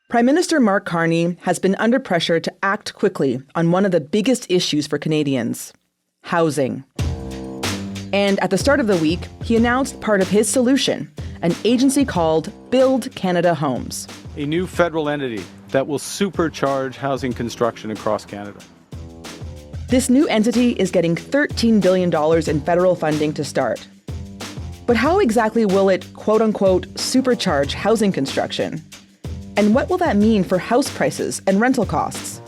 Prime Minister Mark Carney has been under pressure to act quickly on one of the biggest issues for Canadians, housing. And at the start of the week, he announced part of his solution, an agency called Build Canada Homes. A new federal entity that will supercharge housing construction across Canada. This new entity is getting $13 billion in federal funding to start. But how exactly will it, quote-unquote, supercharge housing construction? And what will that mean for house prices and rental costs?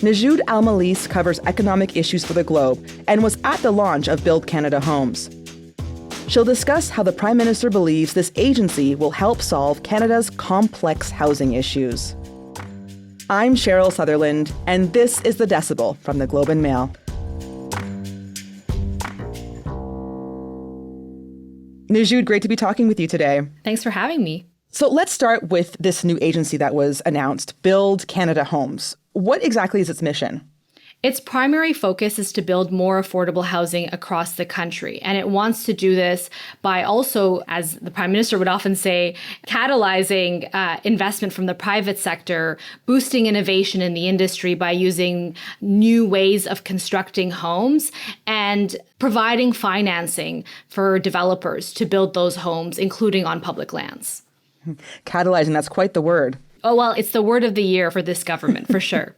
Nojoud Al Mallees covers economic issues for The Globe and was at the launch of Build Canada Homes. She'll discuss how the Prime Minister believes this agency will help solve Canada's complex housing issues. I'm Cheryl Sutherland, and this is The Decibel from The Globe and Mail. Nojoud, great to be talking with you today. Thanks for having me. So let's start with this new agency that was announced, Build Canada Homes. What exactly is its mission? Its primary focus is to build more affordable housing across the country. And it wants to do this by also, as the Prime Minister would often say, catalyzing investment from the private sector, boosting innovation in the industry by using new ways of constructing homes, and providing financing for developers to build those homes, including on public lands. Catalyzing, that's quite the word. Oh, well, it's the word of the year for this government, for sure.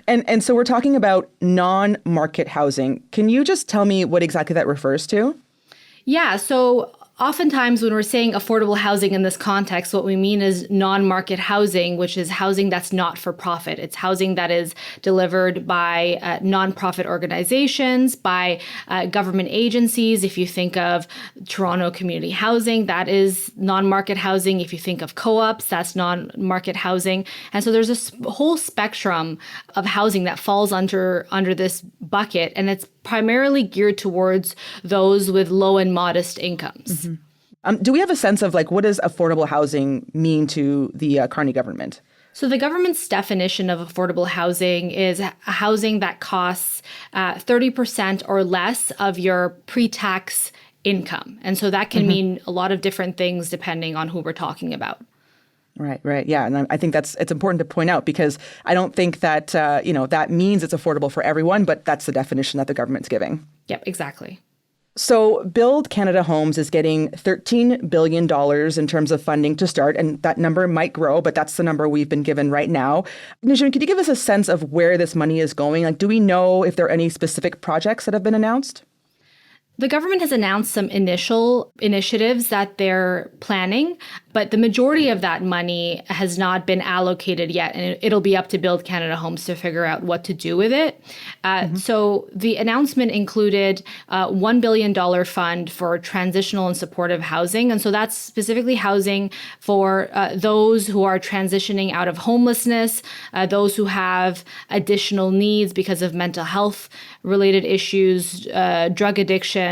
And so we're talking about non-market housing. Can you just tell me what exactly that refers to? Yeah, so oftentimes when we're saying affordable housing in this context, what we mean is non-market housing, which is housing that's not for profit. It's housing that is delivered by nonprofit organizations, by government agencies. If you think of Toronto Community Housing, that is non-market housing. If you think of co-ops, that's non-market housing. And so there's a whole spectrum of housing that falls under this bucket, and it's primarily geared towards those with low and modest incomes. Mm-hmm. Do we have a sense of what does affordable housing mean to the Carney government? So the government's definition of affordable housing is housing that costs 30% or less of your pre-tax income. And so that can mean a lot of different things depending on who we're talking about. Right. Yeah. And I think it's important to point out because I don't think that, that means it's affordable for everyone, but that's the definition that the government's giving. Yep, exactly. So Build Canada Homes is getting $13 billion in terms of funding to start, and that number might grow, but that's the number we've been given right now. Nojoud, could you give us a sense of where this money is going? Do we know if there are any specific projects that have been announced? The government has announced some initial initiatives that they're planning, but the majority of that money has not been allocated yet, and it'll be up to Build Canada Homes to figure out what to do with it. So the announcement included a $1 billion fund for transitional and supportive housing, and so that's specifically housing for those who are transitioning out of homelessness, those who have additional needs because of mental health related issues, drug addiction.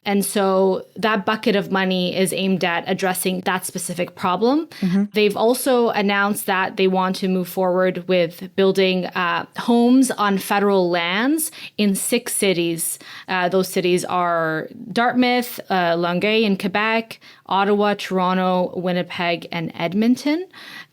And so that bucket of money is aimed at addressing that specific problem. They've also announced that they want to move forward with building homes on federal lands in 6 cities. Those cities are Dartmouth, Longueuil in Quebec, Ottawa, Toronto, Winnipeg, and Edmonton.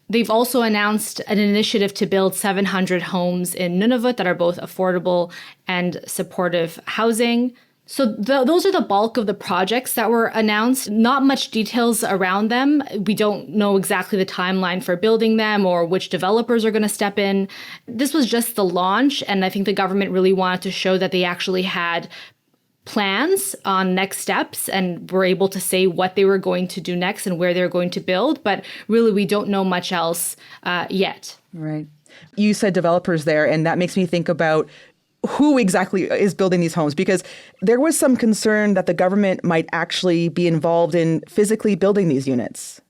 They've also announced an initiative to build 700 homes in Nunavut that are both affordable and supportive housing. So those are the bulk of the projects that were announced. Not much details around them. We don't know exactly the timeline for building them or which developers are going to step in. This was just the launch, and I think the government really wanted to show that they actually had plans on next steps and were able to say what they were going to do next and where they're going to build. But really, we don't know much else yet. Right. You said developers there, and that makes me think about who exactly is building these homes, because there was some concern that the government might actually be involved in physically building these units.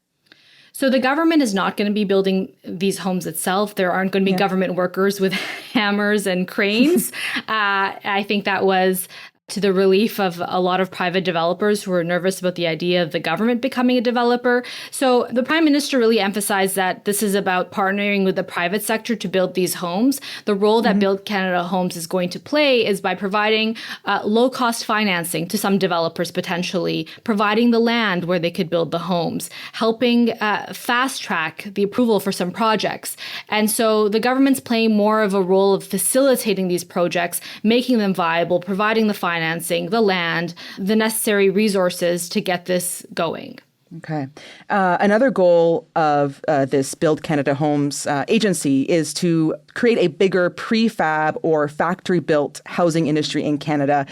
So the government is not going to be building these homes itself. There aren't going to be government workers with hammers and cranes. I think that was to the relief of a lot of private developers who are nervous about the idea of the government becoming a developer. So the Prime Minister really emphasized that this is about partnering with the private sector to build these homes. The role that Build Canada Homes is going to play is by providing low-cost financing to some developers potentially, providing the land where they could build the homes, helping fast-track the approval for some projects. And so the government's playing more of a role of facilitating these projects, making them viable, providing the financing, the land, the necessary resources to get this going. Okay. Another goal of this Build Canada Homes agency is to create a bigger prefab or factory-built housing industry in Canada.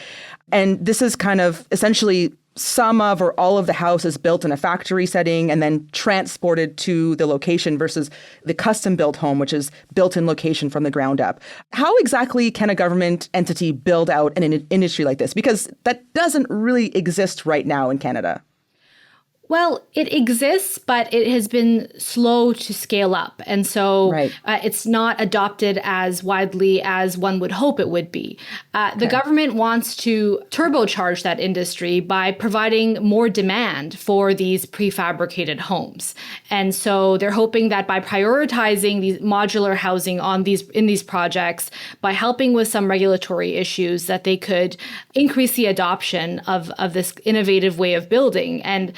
And this is kind of essentially some of or all of the house is built in a factory setting and then transported to the location versus the custom-built home, which is built in location from the ground up. How exactly can a government entity build out an industry like this? Because that doesn't really exist right now in Canada. Well, it exists, but it has been slow to scale up. And so it's not adopted as widely as one would hope it would be. The government wants to turbocharge that industry by providing more demand for these prefabricated homes. And so they're hoping that by prioritizing these modular housing in these projects, by helping with some regulatory issues, that they could increase the adoption of this innovative way of building. And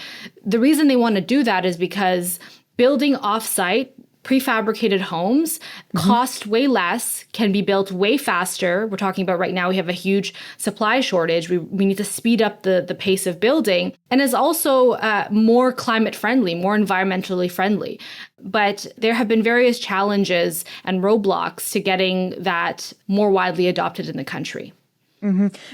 the reason they want to do that is because building off-site prefabricated homes cost way less, can be built way faster. We're talking about right now, we have a huge supply shortage. We need to speed up the pace of building, and is also more climate friendly, more environmentally friendly. But there have been various challenges and roadblocks to getting that more widely adopted in the country.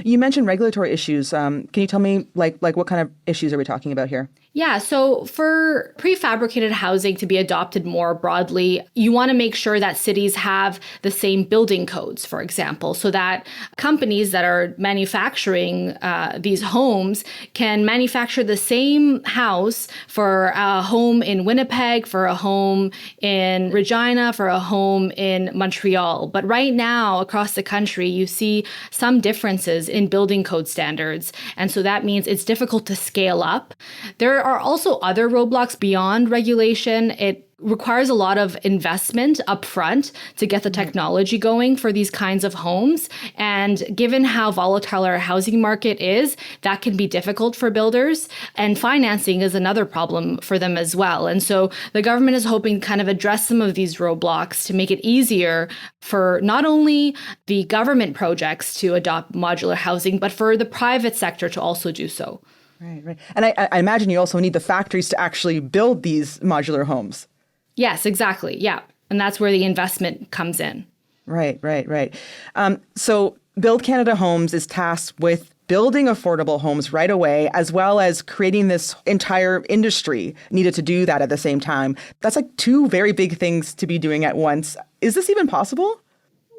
You mentioned regulatory issues. Can you tell me like what kind of issues are we talking about here? Yeah, so for prefabricated housing to be adopted more broadly, you want to make sure that cities have the same building codes, for example, so that companies that are manufacturing these homes can manufacture the same house for a home in Winnipeg, for a home in Regina, for a home in Montreal. But right now, across the country, you see some differences in building code standards. And so that means it's difficult to scale up. There are also other roadblocks beyond regulation. It requires a lot of investment upfront to get the technology going for these kinds of homes. And given how volatile our housing market is, that can be difficult for builders. And financing is another problem for them as well. And so the government is hoping to kind of address some of these roadblocks to make it easier for not only the government projects to adopt modular housing, but for the private sector to also do so. Right. And I imagine you also need the factories to actually build these modular homes. Yes, exactly. Yeah. And that's where the investment comes in. Right. So Build Canada Homes is tasked with building affordable homes right away, as well as creating this entire industry needed to do that at the same time. That's like two very big things to be doing at once. Is this even possible?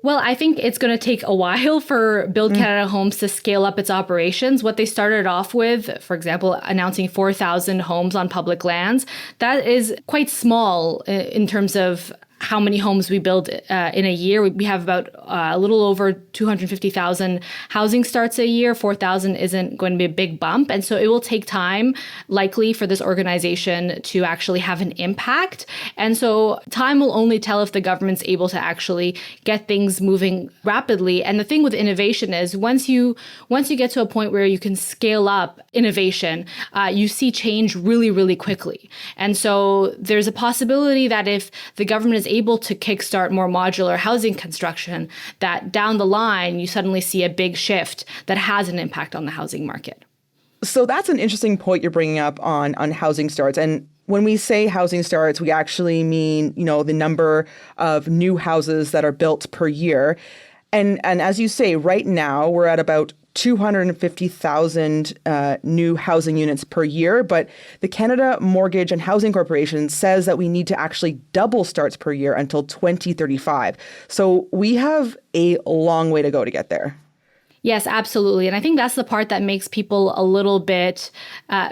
Well, I think it's going to take a while for Build Canada Homes to scale up its operations. What they started off with, for example, announcing 4,000 homes on public lands, that is quite small in terms of how many homes we build in a year. We have about a little over 250,000 housing starts a year. 4,000 isn't going to be a big bump. And so it will take time, likely, for this organization to actually have an impact. And so time will only tell if the government's able to actually get things moving rapidly. And the thing with innovation is once you get to a point where you can scale up innovation, you see change really, really quickly. And so there's a possibility that if the government is able to kickstart more modular housing construction, that down the line, you suddenly see a big shift that has an impact on the housing market. So that's an interesting point you're bringing up on housing starts. And when we say housing starts, we actually mean, the number of new houses that are built per year. And as you say, right now, we're at about 250,000 new housing units per year. But the Canada Mortgage and Housing Corporation says that we need to actually double starts per year until 2035. So we have a long way to go to get there. Yes, absolutely. And I think that's the part that makes people a little bit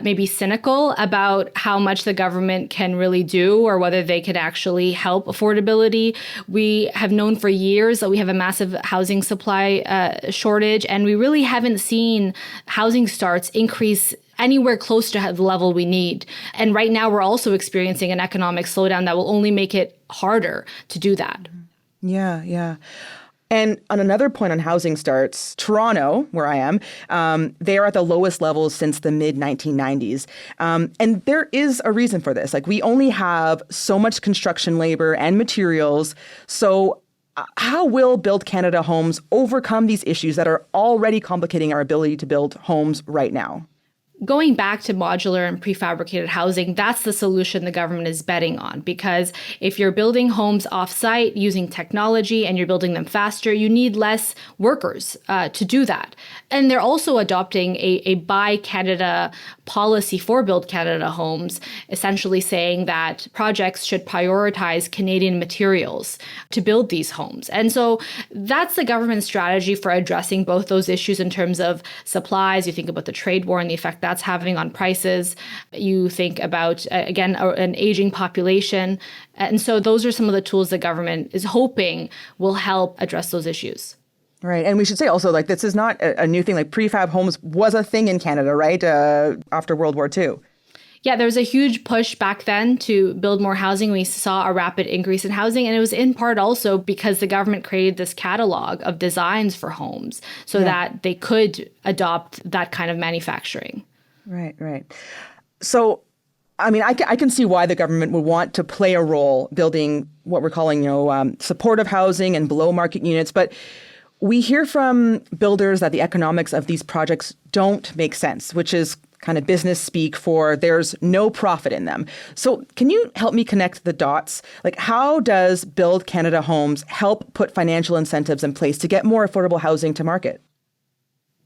maybe cynical about how much the government can really do or whether they could actually help affordability. We have known for years that we have a massive housing supply shortage, and we really haven't seen housing starts increase anywhere close to the level we need. And right now, we're also experiencing an economic slowdown that will only make it harder to do that. Yeah, yeah. And on another point on housing starts, Toronto, where I am, they are at the lowest levels since the mid-1990s. And there is a reason for this. Like, we only have so much construction labor and materials. So how will Build Canada Homes overcome these issues that are already complicating our ability to build homes right now? Going back to modular and prefabricated housing, that's the solution the government is betting on. Because if you're building homes off-site using technology and you're building them faster, you need less workers to do that. And they're also adopting a Buy Canada policy for Build Canada Homes, essentially saying that projects should prioritize Canadian materials to build these homes. And so that's the government's strategy for addressing both those issues in terms of supplies. You think about the trade war and the effect that's having on prices. You think about, again, an aging population. And so those are some of the tools the government is hoping will help address those issues. Right. And we should say also, like, this is not a new thing. Like, prefab homes was a thing in Canada, right, after World War II. Yeah, there was a huge push back then to build more housing. We saw a rapid increase in housing, and it was in part also because the government created this catalog of designs for homes so that they could adopt that kind of manufacturing. Right, right. So, I mean, I can see why the government would want to play a role building what we're calling, supportive housing and below market units. But we hear from builders that the economics of these projects don't make sense, which is kind of business speak for there's no profit in them. So can you help me connect the dots? Like, how does Build Canada Homes help put financial incentives in place to get more affordable housing to market?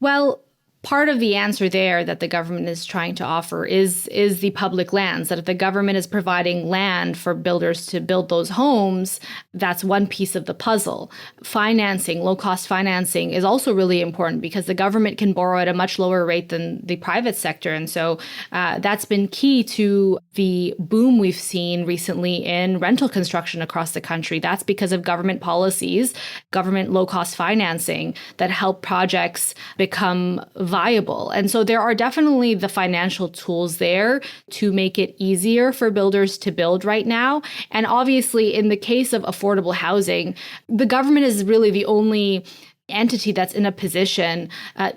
Well, part of the answer there that the government is trying to offer is the public lands, that if the government is providing land for builders to build those homes, that's one piece of the puzzle. Financing, low-cost financing is also really important because the government can borrow at a much lower rate than the private sector. And so that's been key to the boom we've seen recently in rental construction across the country. That's because of government policies, government low-cost financing that help projects become viable. And so there are definitely the financial tools there to make it easier for builders to build right now. And obviously, in the case of affordable housing, the government is really the only entity that's in a position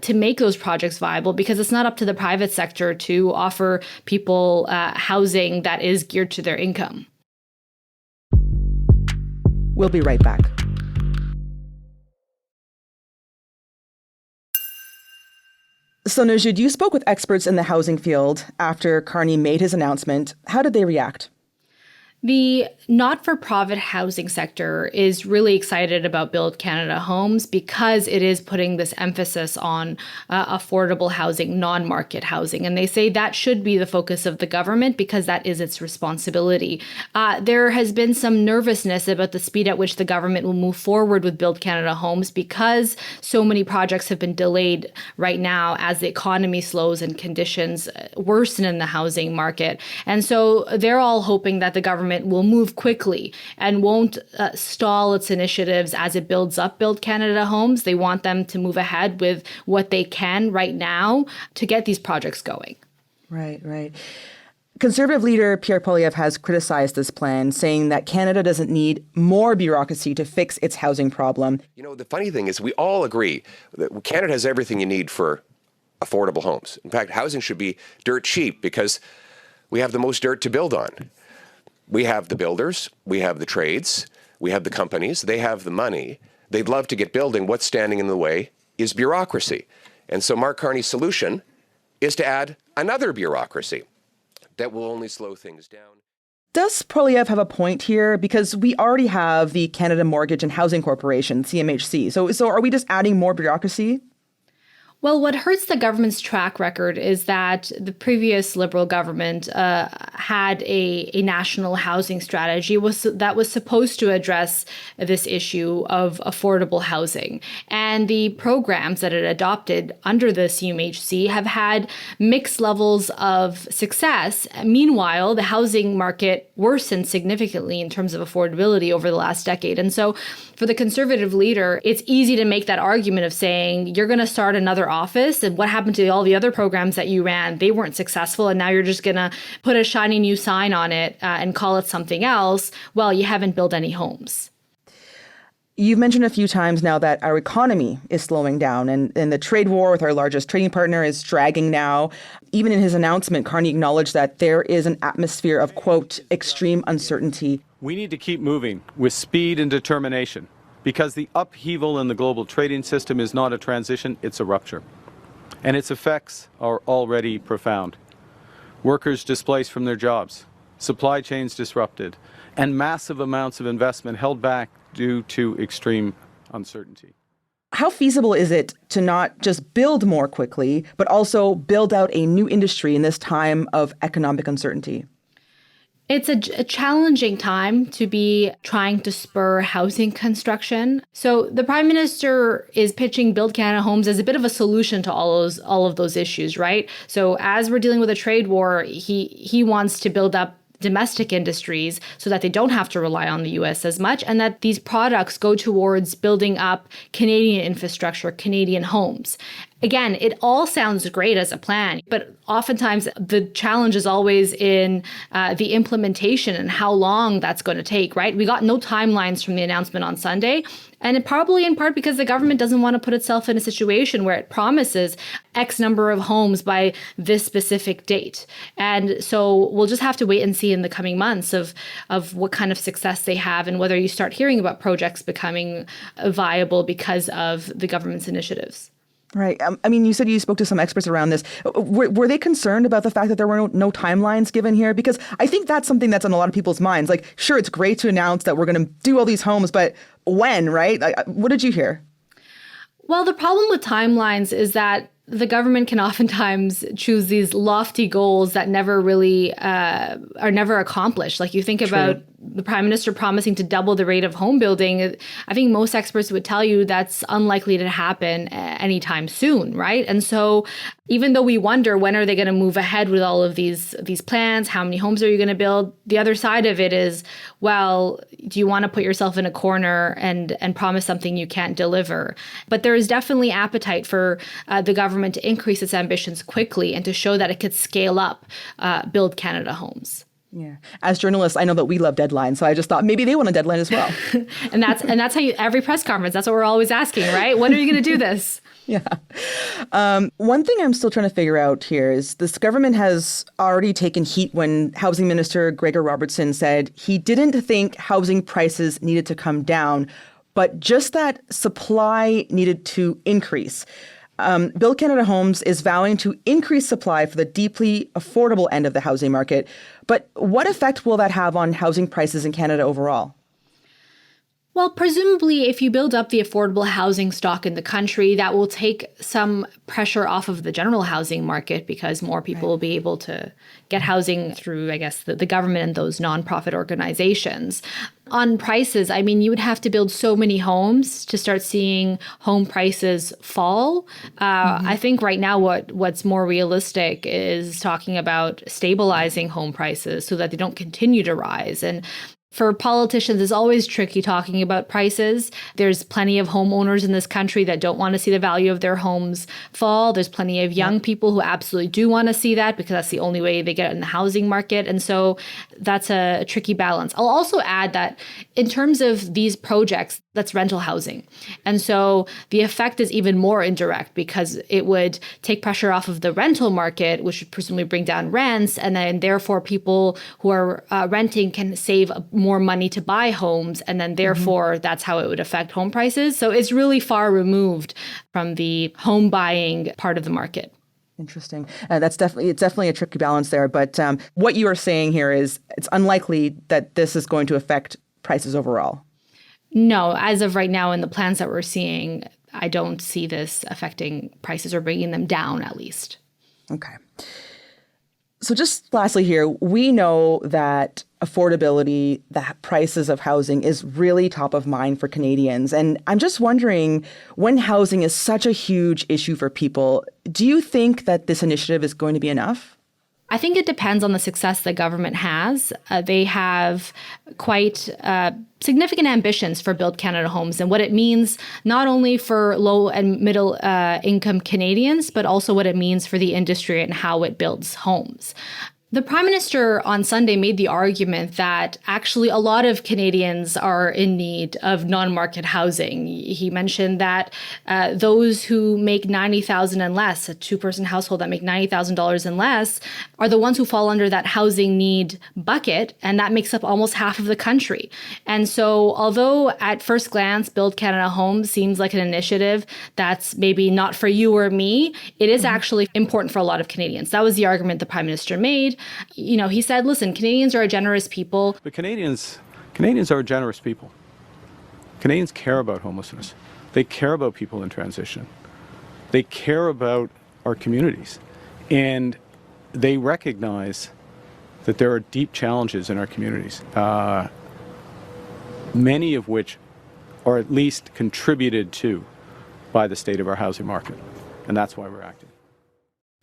to make those projects viable, because it's not up to the private sector to offer people housing that is geared to their income. We'll be right back. So, Nojoud, you spoke with experts in the housing field after Carney made his announcement. How did they react? The not-for-profit housing sector is really excited about Build Canada Homes because it is putting this emphasis on affordable housing, non-market housing. And they say that should be the focus of the government because that is its responsibility. There has been some nervousness about the speed at which the government will move forward with Build Canada Homes because so many projects have been delayed right now as the economy slows and conditions worsen in the housing market. And so they're all hoping that the government will move quickly and won't stall its initiatives as it builds up Build Canada Homes. They want them to move ahead with what they can right now to get these projects going. Right, right. Conservative leader Pierre Poilievre has criticized this plan, saying that Canada doesn't need more bureaucracy to fix its housing problem. You know, the funny thing is we all agree that Canada has everything you need for affordable homes. In fact, housing should be dirt cheap because we have the most dirt to build on. We have the builders, we have the trades, we have the companies, they have the money. They'd love to get building. What's standing in the way is bureaucracy. And so Mark Carney's solution is to add another bureaucracy that will only slow things down. Does Poilievre have a point here? Because we already have the Canada Mortgage and Housing Corporation, CMHC. So are we just adding more bureaucracy? Well, what hurts the government's track record is that the previous Liberal government had a national housing strategy that was supposed to address this issue of affordable housing. And And the programs that it adopted under the CMHC have had mixed levels of success. Meanwhile, the housing market worsened significantly in terms of affordability over the last decade. And so for the Conservative leader, it's easy to make that argument of saying, you're going to start another office, and what happened to all the other programs that you ran? They weren't successful, and now you're just going to put a shiny new sign on it and call it something else. Well, you haven't built any homes. You've mentioned a few times now that our economy is slowing down, and the trade war with our largest trading partner is dragging now. Even in his announcement, Carney acknowledged that there is an atmosphere of, quote, extreme uncertainty. We need to keep moving with speed and determination, because the upheaval in the global trading system is not a transition, it's a rupture. And its effects are already profound. Workers displaced from their jobs, supply chains disrupted, and massive amounts of investment held back due to extreme uncertainty. How feasible is it to not just build more quickly, but also build out a new industry in this time of economic uncertainty? It's a challenging time to be trying to spur housing construction. So the Prime Minister is pitching Build Canada Homes as a bit of a solution to all of those issues, right? So as we're dealing with a trade war, he wants to build up domestic industries so that they don't have to rely on the US as much, and that these products go towards building up Canadian infrastructure, Canadian homes. Again, it all sounds great as a plan, but oftentimes the challenge is always in the implementation and how long that's going to take, right? We got no timelines from the announcement on Sunday, and probably in part because the government doesn't want to put itself in a situation where it promises X number of homes by this specific date. And so we'll just have to wait and see in the coming months of what kind of success they have and whether you start hearing about projects becoming viable because of the government's initiatives. Right. I mean, you said you spoke to some experts around this. Were they concerned about the fact that there were no timelines given here? Because I think that's something that's on a lot of people's minds. Like, sure, it's great to announce that we're going to do all these homes, but when, right? What did you hear? Well, the problem with timelines is that the government can oftentimes choose these lofty goals that never really are never accomplished. Like you think about the Prime Minister promising to double the rate of home building. I think most experts would tell you that's unlikely to happen anytime soon, right? And so even though we wonder when are they going to move ahead with all of these plans, how many homes are you going to build? The other side of it is, well, do you want to put yourself in a corner and promise something you can't deliver? But there is definitely appetite for the government to increase its ambitions quickly and to show that it could scale up Build Canada Homes. Yeah. As journalists, I know that we love deadlines, so I just thought maybe they want a deadline as well. and that's how every press conference, that's what we're always asking, right? When are you going to do this? Yeah. One thing I'm still trying to figure out here is this government has already taken heat when Housing Minister Gregor Robertson said he didn't think housing prices needed to come down, but just that supply needed to increase. Build Canada Homes is vowing to increase supply for the deeply affordable end of the housing market. But what effect will that have on housing prices in Canada overall? Well, presumably, if you build up the affordable housing stock in the country, that will take some pressure off of the general housing market because more people will be able to get housing through, I guess, the government and those nonprofit organizations. On prices, I mean, you would have to build so many homes to start seeing home prices fall. I think right now what's more realistic is talking about stabilizing home prices so that they don't continue to rise. And for politicians, it's always tricky talking about prices. There's plenty of homeowners in this country that don't want to see the value of their homes fall. There's plenty of young people who absolutely do want to see that because that's the only way they get in the housing market. And so that's a tricky balance. I'll also add that in terms of these projects, that's rental housing. And so the effect is even more indirect because it would take pressure off of the rental market, which would presumably bring down rents. And then therefore people who are renting can save more money to buy homes. And then therefore that's how it would affect home prices. So it's really far removed from the home buying part of the market. Interesting. It's definitely a tricky balance there. But what you are saying here is it's unlikely that this is going to affect prices overall. No, as of right now in the plans that we're seeing, I don't see this affecting prices or bringing them down at least. Okay. So just lastly here, we know that affordability, the prices of housing is really top of mind for Canadians. And I'm just wondering, when housing is such a huge issue for people, do you think that this initiative is going to be enough? I think it depends on the success the government has. They have quite significant ambitions for Build Canada Homes and what it means not only for low and middle income Canadians, but also what it means for the industry and how it builds homes. The Prime Minister on Sunday made the argument that actually a lot of Canadians are in need of non-market housing. He mentioned that those who make $90,000 and less, a two-person household that make $90,000 and less, are the ones who fall under that housing need bucket, and that makes up almost half of the country. And so although at first glance, Build Canada Homes seems like an initiative that's maybe not for you or me, it is actually important for a lot of Canadians. That was the argument the Prime Minister made. You know, he said, listen, Canadians are a generous people. But Canadians are a generous people. Canadians care about homelessness. They care about people in transition. They care about our communities. And they recognize that there are deep challenges in our communities, many of which are at least contributed to by the state of our housing market. And that's why we're acting.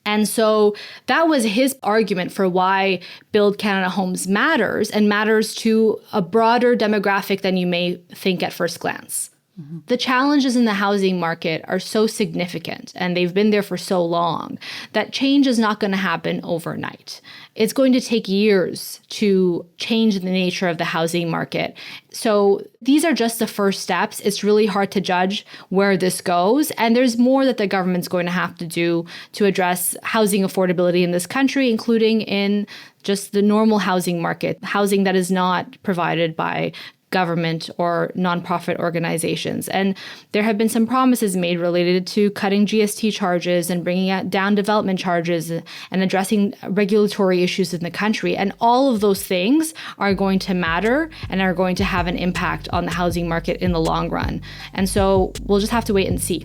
And so that was his argument for why Build Canada Homes matters and matters to a broader demographic than you may think at first glance. Mm-hmm. The challenges in the housing market are so significant and they've been there for so long that change is not going to happen overnight. It's going to take years to change the nature of the housing market. So these are just the first steps. It's really hard to judge where this goes. And there's more that the government's going to have to do to address housing affordability in this country, including in just the normal housing market, housing that is not provided by government or nonprofit organizations. And there have been some promises made related to cutting GST charges and bringing down development charges and addressing regulatory issues in the country. And all of those things are going to matter and are going to have an impact on the housing market in the long run. And so we'll just have to wait and see.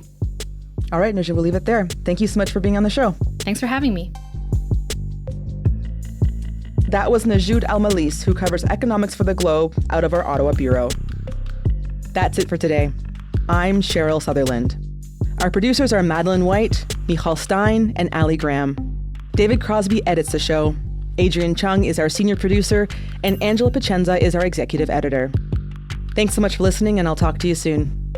All right, Nojoud, we'll leave it there. Thank you so much for being on the show. Thanks for having me. That was Nojoud Al Mallees, who covers economics for the Globe out of our Ottawa bureau. That's it for today. I'm Cheryl Sutherland. Our producers are Madeline White, Michal Stein, and Ali Graham. David Crosby edits the show. Adrian Chung is our senior producer, and Angela Pacenza is our executive editor. Thanks so much for listening, and I'll talk to you soon.